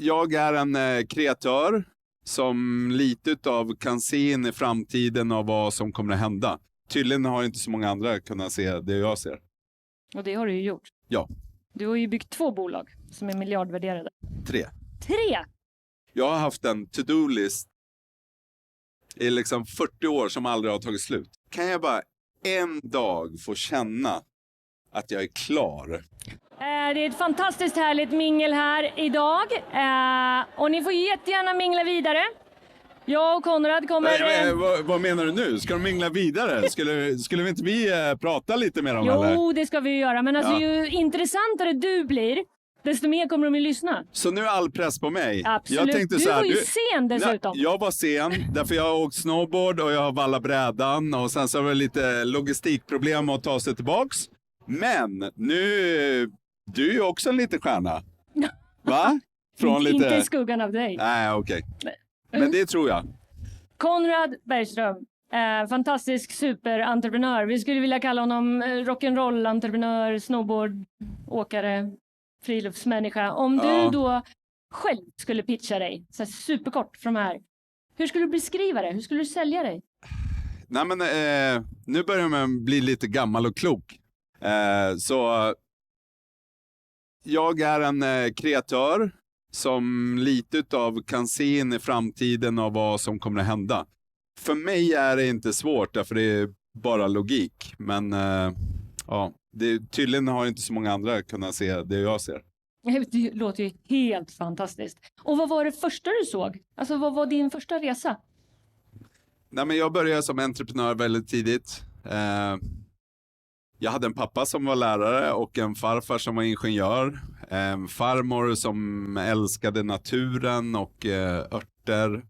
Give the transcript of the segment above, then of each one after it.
Jag är en kreatör som lite utav kan se in i framtiden av vad som kommer att hända. Tydligen har inte så många andra kunnat se det jag ser. Och det har du ju gjort. Ja. Du har ju byggt 2 bolag som är miljardvärderade. 3. 3? Jag har haft en to-do-list i liksom 40 år som aldrig har tagit slut. Kan jag bara en dag få känna att jag är klar? Det är ett fantastiskt härligt mingel här idag. Och ni får jättegärna mingla vidare. Jag och Konrad kommer... Vad menar du nu? Ska de mingla vidare? Skulle vi inte prata lite med dem? Jo, eller? det ska vi göra. Men alltså, ju intressantare du blir, desto mer kommer de att lyssna. Så nu är all press på mig. Absolut. Jag tänkte du så här, var ju sen dessutom. Jag var sen, därför jag har åkt snowboard och jag har vallat brädan. Och sen så var det lite logistikproblem att ta sig tillbaks. Men nu, du är ju också en liten stjärna. Va? Inte i skuggan av dig. Nej, okej. Men det tror jag. Konrad Bergström, fantastisk superentreprenör. Vi skulle vilja kalla honom rock'n'roll-entreprenör, snowboardåkare, friluftsmänniska. Om du då själv skulle pitcha dig, så här superkort från här. Hur skulle du beskriva det? Hur skulle du sälja dig? Nej, men nu börjar man bli lite gammal och klok. Så jag är en kreatör som lite utav kan se in i framtiden av vad som kommer att hända. För mig är det inte svårt, därför det är bara logik. Men tydligen har inte så många andra kunnat se det jag ser. Det låter ju helt fantastiskt. Och vad var det första du såg? Alltså vad var din första resa? Nej, men jag började som entreprenör väldigt tidigt. Jag hade en pappa som var lärare och en farfar som var ingenjör. En farmor som älskade naturen och örter.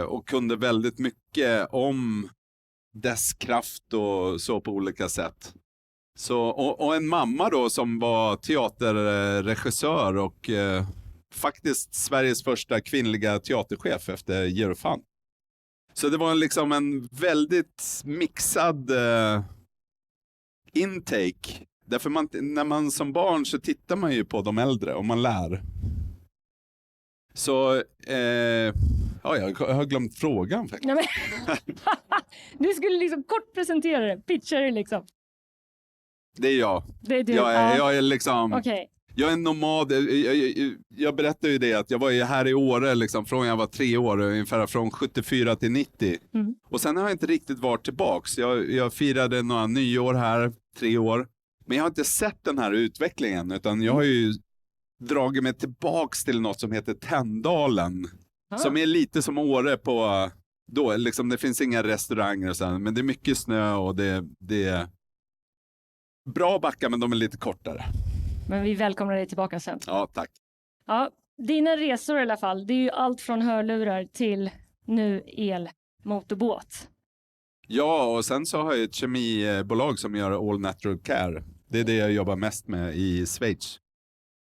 Och kunde väldigt mycket om dess kraft och så på olika sätt. Så, och en mamma då som var teaterregissör och faktiskt Sveriges första kvinnliga teaterchef efter Georg Fant. Så det var liksom en väldigt mixad intake. Därför när man som barn så tittar man ju på de äldre och man lär. Så jag har glömt frågan faktiskt. Nej, men... Du skulle liksom kort presentera det, pitcha det liksom. Det är jag. Det är du. Jag är liksom... Okay. Jag är en nomad. Jag berättade ju det att jag var ju här i Åre liksom, från jag var 3 år, ungefär från 74 till 90. Mm. Och sen har jag inte riktigt varit tillbaks. Jag firade några nyår här, 3 år. Men jag har inte sett den här utvecklingen, utan jag har ju dragit mig tillbaks till något som heter Tänndalen. Som är lite som Åre på... Då, liksom, det finns inga restauranger och så, men det är mycket snö och det är bra backar, men de är lite kortare. Men vi välkomnar dig tillbaka sen. Ja, tack. Ja, dina resor i alla fall, det är ju allt från hörlurar till nu elmotorbåt. Ja, och sen så har jag ett kemibolag som gör All Natural Care. Det är det jag jobbar mest med i Schweiz.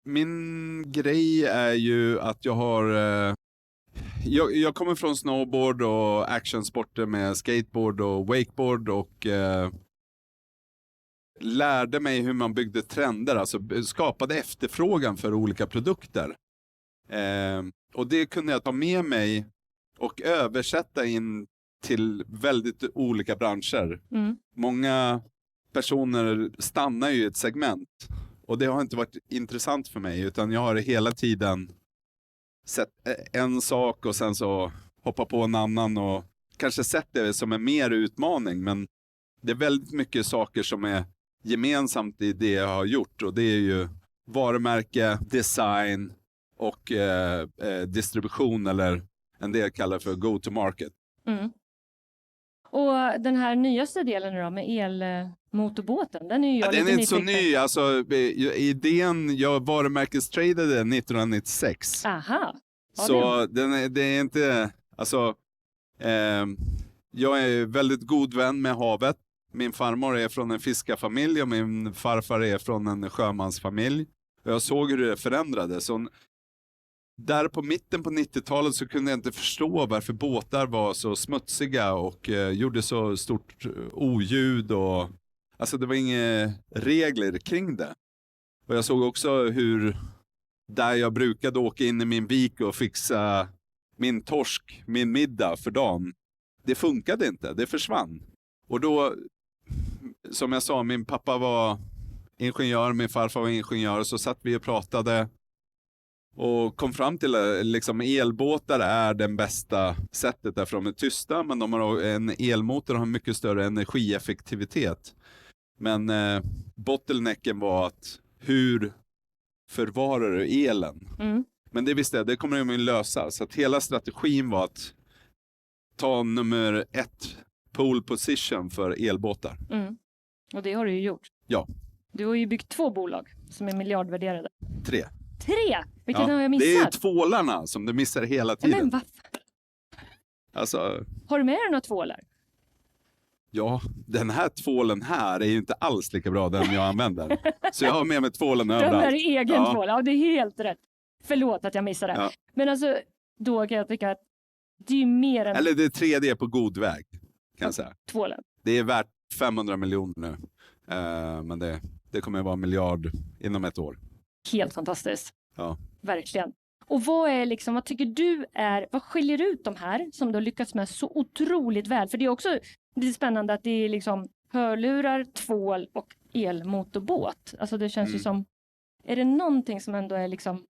Min grej är ju att jag har... Jag kommer från snowboard och actionsporter med skateboard och wakeboard och lärde mig hur man byggde trender, alltså skapade efterfrågan för olika produkter. Och det kunde jag ta med mig och översätta in till väldigt olika branscher. Mm. Många personer stannar ju i ett segment och det har inte varit intressant för mig, utan jag har hela tiden sett en sak och sen så hoppa på en annan och kanske sett det som en mer utmaning, men det är väldigt mycket saker som är gemensamt i det jag har gjort, och det är ju varumärke, design och distribution, eller en del kallar för go-to-market. Mm. Och den här nyaste delen då med elmotorbåten, den är ju den är inte så ny, alltså idén, jag varumärkestradade 1996. Aha. Ja, så det är inte, alltså jag är väldigt god vän med havet. Min farmor är från en fiskarfamilj och min farfar är från en sjömansfamilj. Och jag såg hur det förändrades. Så där på mitten på 90-talet så kunde jag inte förstå varför båtar var så smutsiga och gjorde så stort oljud. Och, alltså det var inga regler kring det. Och jag såg också hur där jag brukade åka in i min vik och fixa min torsk, min middag för dagen. Det funkade inte, det försvann. Och då, som jag sa, min pappa var ingenjör, min farfar var ingenjör, så satt vi och pratade och kom fram till liksom elbåtar är den bästa sättet därför de är tysta, men de har en elmotor har mycket större energieffektivitet. Men bottlenecken var att hur förvarar du elen? Men det visste jag, det kommer de att lösa. Så att hela strategin var att ta nummer 1 pole position för elbåtar. Och det har du ju gjort. Ja. Du har ju byggt 2 bolag som är miljardvärderade. 3. 3? Vilket har jag missat? Det är tvålarna som du missar hela tiden. Men vad? Alltså, har du med dig några tvålar? Ja, den här tvålen här är ju inte alls lika bra den jag använder. Så jag har med mig tvålen överallt. Den är egen tvål, ja det är helt rätt. Förlåt att jag missade det. Ja. Men alltså, då kan jag tycka att det är ju mer än... Eller det är 3D på god väg, kan jag säga. Tvålen. Det är värt 500 miljoner nu. Men det kommer att vara 1 miljard inom ett år. Helt fantastiskt. Ja. Verkligen. Och vad tycker du vad skiljer ut de här som du har lyckats med så otroligt väl? För det är också lite spännande att det är liksom hörlurar, tvål och elmotorbåt. Alltså det känns ju som, är det någonting som ändå är liksom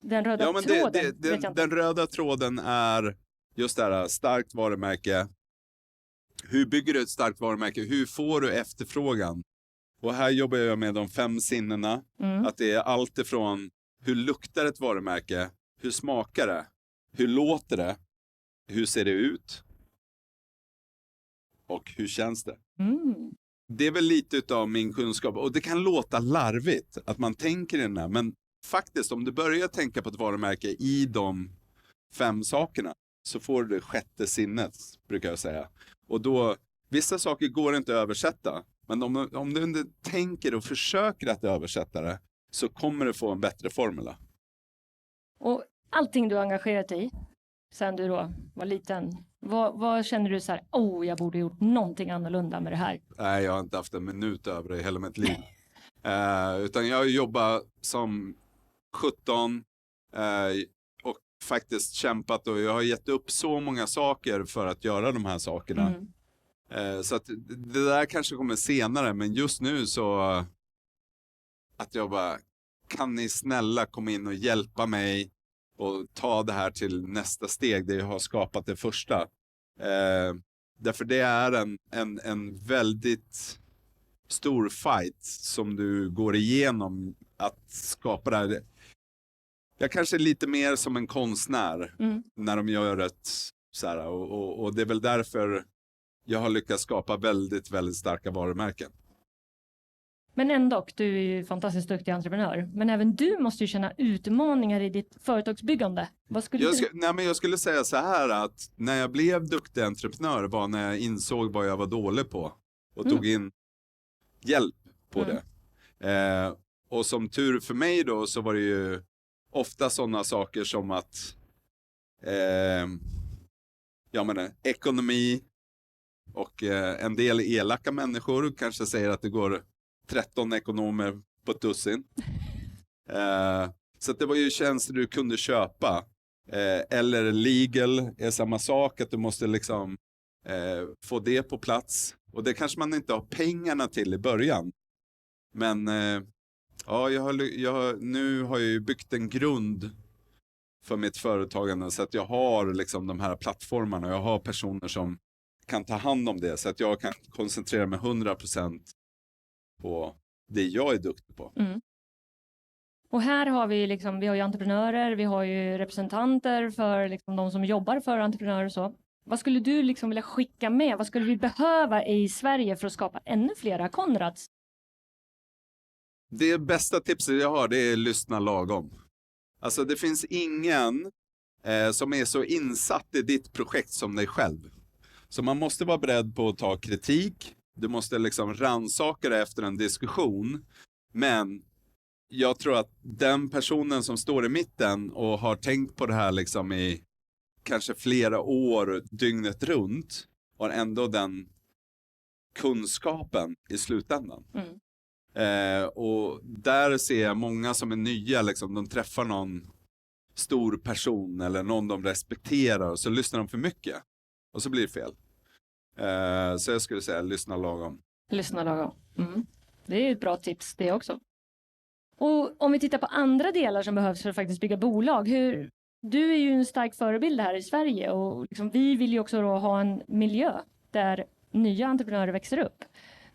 den röda tråden? Den röda tråden är just det här, starkt varumärke. Hur bygger du ett starkt varumärke? Hur får du efterfrågan? Och här jobbar jag med de 5 sinnena. Att det är allt ifrån hur luktar ett varumärke? Hur smakar det? Hur låter det? Hur ser det ut? Och hur känns det? Det är väl lite av min kunskap. Och det kan låta larvigt att man tänker i den här. Men faktiskt, om du börjar tänka på ett varumärke i de 5 sakerna så får du det 6:e sinnet, brukar jag säga. Och då, vissa saker går inte att översätta. Men om du inte tänker och försöker att översätta det så kommer du få en bättre formula. Och allting du har engagerat dig i sen du då var liten, vad känner du så här, jag borde gjort någonting annorlunda med det här? Nej, jag har inte haft en minut över det i hela mitt liv. Utan jag har jobbat som 17 och faktiskt kämpat och jag har gett upp så många saker för att göra de här sakerna. Så att det där kanske kommer senare, men just nu så att jag bara, kan ni snälla komma in och hjälpa mig och ta det här till nästa steg, det jag har skapat det första. Därför det är en väldigt stor fight som du går igenom att skapa det här. Jag kanske är lite mer som en konstnär när de gör ett så här, och det är väl därför jag har lyckats skapa väldigt, väldigt starka varumärken. Men ändå, du är ju fantastiskt duktig entreprenör. Men även du måste ju känna utmaningar i ditt företagsbyggande. Jag skulle säga så här att när jag blev duktig entreprenör var när jag insåg vad jag var dålig på. Och tog in hjälp på det. Och som tur för mig då så var det ju ofta sådana saker som att ekonomi och en del elaka människor kanske säger att det går 13 ekonomer på ett dussin. Så att det var ju tjänster du kunde köpa. Eller legal är samma sak, att du måste liksom få det på plats. Och det kanske man inte har pengarna till i början. Men nu har jag ju byggt en grund för mitt företagande så att jag har liksom de här plattformarna. Jag har personer som kan ta hand om det så att jag kan koncentrera mig 100% på det jag är duktig på. Och här har vi vi har ju entreprenörer, vi har ju representanter för de som jobbar för entreprenörer och så. Vad skulle du vilja skicka med? Vad skulle vi behöva i Sverige för att skapa ännu flera Konrads? Det bästa tipset jag har, det är lyssna lagom. Alltså det finns ingen som är så insatt i ditt projekt som dig själv. Så man måste vara beredd på att ta kritik. Du måste rannsaka det efter en diskussion. Men jag tror att den personen som står i mitten och har tänkt på det här i kanske flera år, dygnet runt, har ändå den kunskapen i slutändan. Och där ser jag många som är nya, liksom, de träffar någon stor person eller någon de respekterar och så lyssnar de för mycket. Och så blir det fel. Så jag skulle säga lyssna lagom. Lyssna lagom. Mm. Det är ett bra tips det också. Och om vi tittar på andra delar som behövs för att faktiskt bygga bolag. Du är ju en stark förebild här i Sverige och liksom, vi vill ju också då ha en miljö där nya entreprenörer växer upp.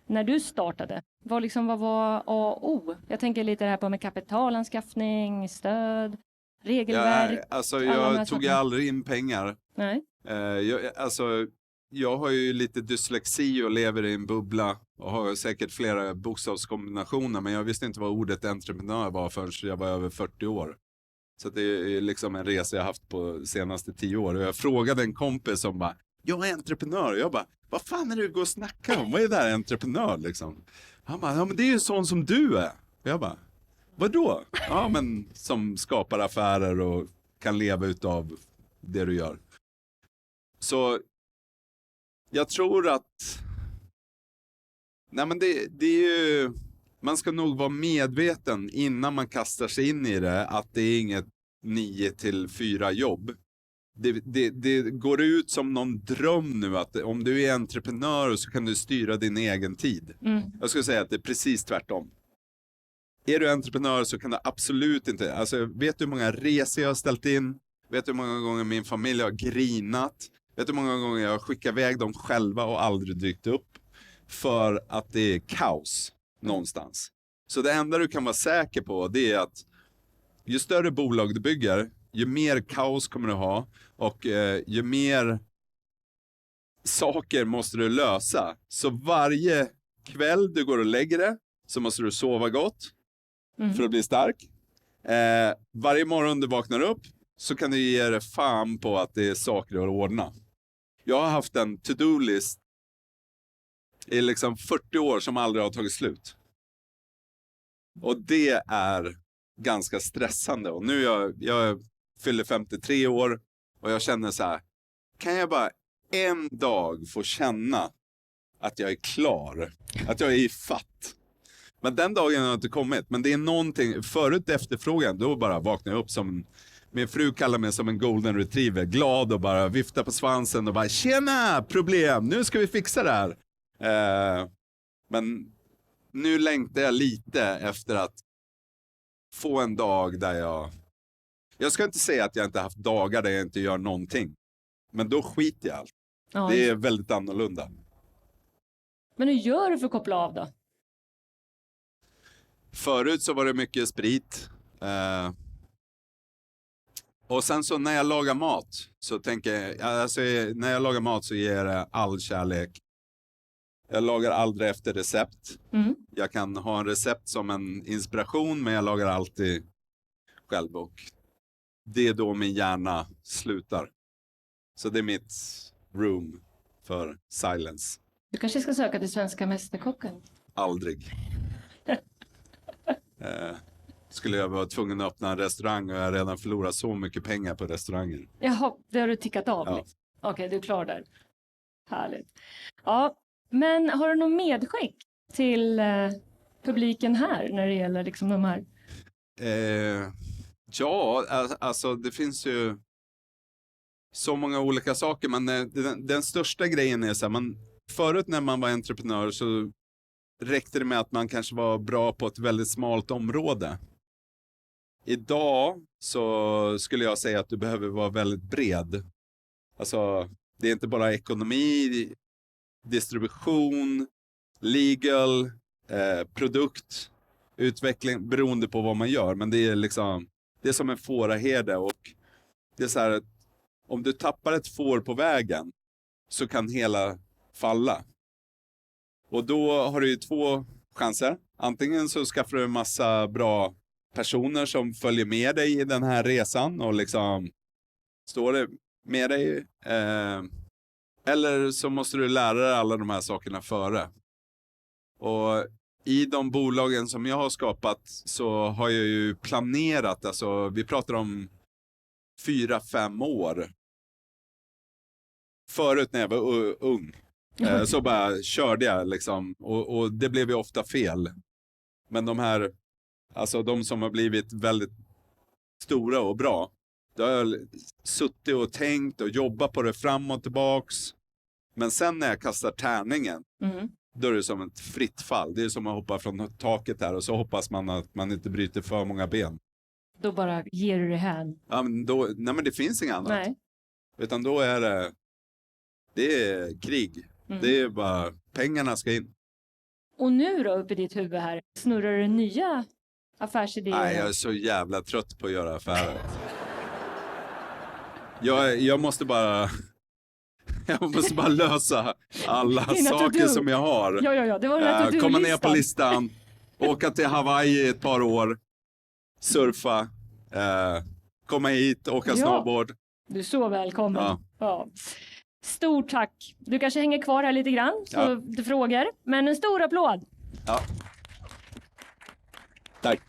När du startade, vad var A och O? Jag tänker lite här på med kapitalanskaffning, stöd, regelverk. Jag tog aldrig in pengar. Nej. Jag har ju lite dyslexi och lever i en bubbla och har säkert flera bokstavskombinationer, men jag visste inte vad ordet entreprenör var förrän jag var över 40 år. Så det är liksom en resa jag haft på senaste 10 år. Och jag frågade en kompis som bara, jag är entreprenör. Och jag bara, vad fan är det du går och snackar om? Vad är det där entreprenör liksom? Han bara, ja men det är ju sån som du är. Och jag bara, vadå? Ja men som skapar affärer och kan leva utav det du gör. Så jag tror att det är ju, man ska nog vara medveten innan man kastar sig in i det att det är inget 9-4 jobb. Det går ut som någon dröm nu att om du är entreprenör så kan du styra din egen tid. Jag skulle säga att det är precis tvärtom. Är du entreprenör så kan du absolut inte, alltså vet du hur många resor jag har ställt in? Vet du hur många gånger min familj har grinat? Vet du hur många gånger jag har skickat iväg dem själva och aldrig dykt upp? För att det är kaos någonstans. Så det enda du kan vara säker på det är att ju större bolag du bygger, ju mer kaos kommer du ha och ju mer saker måste du lösa. Så varje kväll du går och lägger dig så måste du sova gott för att bli stark. Varje morgon du vaknar upp så kan du ge dig fan på att det är saker att ordna. Jag har haft en to-do-list i liksom 40 år som aldrig har tagit slut. Och det är ganska stressande. Och nu jag fyller 53 år och jag känner så här, kan jag bara en dag få känna att jag är klar? Att jag är i fatt? Men den dagen har inte kommit. Men det är någonting, förut efterfrågan, då bara vaknar jag upp som, min fru kallar mig som en golden retriever. Glad och bara vifta på svansen och bara, tjena, problem, nu ska vi fixa det här. Men nu längtar jag lite efter att få en dag där jag ska inte säga att jag inte haft dagar där jag inte gör någonting. Men då skiter jag allt. Ja. Det är väldigt annorlunda. Men hur gör du för att koppla av då? Förut så var det mycket sprit. Och sen så när jag lagar mat så tänker jag, alltså när jag lagar mat så ger jag det all kärlek. Jag lagar aldrig efter recept. Jag kan ha en recept som en inspiration, men jag lagar alltid själv och det är då min hjärna slutar. Så det är mitt room för silence. Du kanske ska söka till Svenska mästerkocken? Aldrig. Skulle jag vara tvungen att öppna en restaurang och jag redan förlorat så mycket pengar på restauranger. Jaha, det har du tickat av. Ja. Okej, du är klar där. Härligt. Ja, men har du någon medskick till publiken här när det gäller liksom de här? Ja, alltså det finns ju så många olika saker. Men den största grejen är så här, förut när man var entreprenör så räckte det med att man kanske var bra på ett väldigt smalt område. Idag så skulle jag säga att du behöver vara väldigt bred. Alltså, det är inte bara ekonomi, distribution, legal, produkt, utveckling, beroende på vad man gör. Men det är liksom, det är som en fåraherde och det är så här att om du tappar ett får på vägen så kan hela falla. Och då har du ju 2 chanser. Antingen så skaffar du en massa bra personer som följer med dig i den här resan och liksom står det med dig. Eller så måste du lära dig alla de här sakerna före. Och i de bolagen som jag har skapat så har jag ju planerat, alltså vi pratar om 4-5 år. Förut när jag var ung så bara körde jag liksom och det blev ju ofta fel. Men de här, alltså de som har blivit väldigt stora och bra, då har jag suttit och tänkt och jobbat på det fram och tillbaks. Men sen när jag kastar tärningen, då är det som ett fritt fall. Det är som att hoppa från taket här och så hoppas man att man inte bryter för många ben. Då bara ger du det här. Ja, men då, nej men det finns inget annat. Nej. Utan då är det är krig. Det är bara, pengarna ska in. Och nu då uppe i ditt huvud här, snurrar det nya affärsidéer? Nej, jag är så jävla trött på att göra affärer. Jag måste bara lösa alla saker som jag har. Ja, det var den här komma ner på listan, åka till Hawaii ett par år, surfa, komma hit, åka snowboard. Du är så välkommen. Ja. Stort tack. Du kanske hänger kvar här lite grann så du frågar. Men en stor applåd. Ja. Tack.